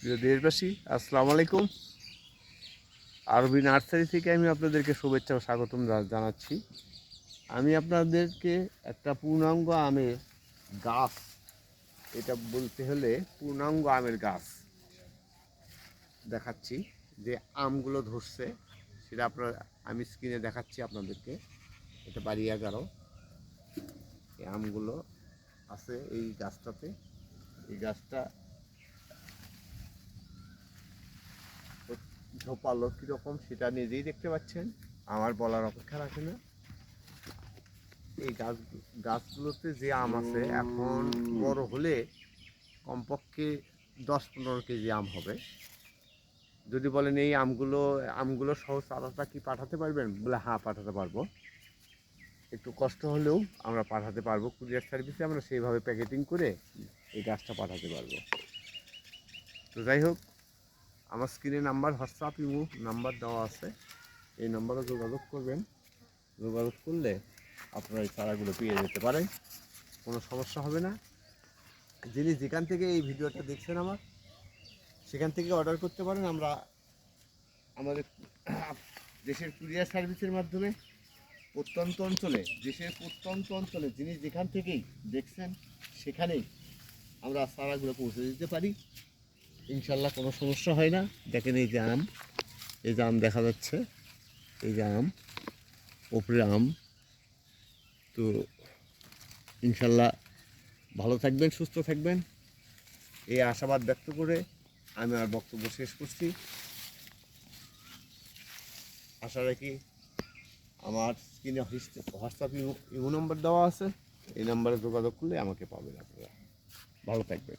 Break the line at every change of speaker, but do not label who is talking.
প্রিয় দেশবাসী, আসসালামু আলাইকুম। আরবি নার্সারি থেকে আমি আপনাদেরকে শুভেচ্ছা ও স্বাগতম জানাচ্ছি। আমি আপনাদেরকে একটা পূর্ণাঙ্গ আমের গাছ, এটা বলতে হলে পূর্ণাঙ্গ আমের গাছ দেখাচ্ছি। যে আমগুলো ধরছে সেটা আমি স্ক্রিনে দেখাচ্ছি আপনাদেরকে। এটা বাড়ি 11, এই আমগুলো আছে এই গাছটাতে। এই গাছটা ঝোপালো কীরকম সেটা নিজেই দেখতে পাচ্ছেন, আমার বলার অপেক্ষা রাখে না। এই গাছগুলোতে যে আম আছে এখন বড় হলে কমপক্ষে 10-15 কেজি আম হবে। যদি বলেন এই আমগুলো সহ চারাটা কি পাঠাতে পারবেন, বলে হ্যাঁ পাঠাতে পারবো। একটু কষ্ট হলেও আমরা পাঠাতে পারবো, কুরিয়ার সার্ভিসে আমরা সেইভাবে প্যাকেটিং করে এই গাছটা পাঠাতে পারবো। তো যাই হোক, আমার স্ক্রিনে নাম্বার, হোয়াটসঅ্যাপ, ইমো নাম্বার দেওয়া আছে, এই নাম্বারে যোগাযোগ করবেন। যোগাযোগ করলে আপনারা এই চারাগুলো পেয়ে যেতে পারেন, কোনো সমস্যা হবে না। যিনি যেখান থেকে এই ভিডিওটা দেখছেন আমার, সেখান থেকে অর্ডার করতে পারেন। আমরা আমাদের দেশের কুরিয়ার সার্ভিসের মাধ্যমে দেশের প্রত্যন্ত অঞ্চলে যিনি যেখান থেকেই দেখছেন সেখানেই আমরা চারাগুলো পৌঁছে দিতে পারি। ইনশাল্লাহ কোনো সমস্যা হয় না। দেখেন এই যে আম দেখা যাচ্ছে, এই যে আম, ওপরে আম। তো ইনশাল্লাহ ভালো থাকবেন, সুস্থ থাকবেন, এই আশাবাদ ব্যক্ত করে আমি আমার বক্তব্য শেষ করছি। আশা রাখি আমার স্ক্রিনে হোয়াটসঅ্যাপ ইমো নম্বর দেওয়া আছে, এই নাম্বারে যোগাযোগ করলে আমাকে পাবেন আপনারা। ভালো থাকবেন।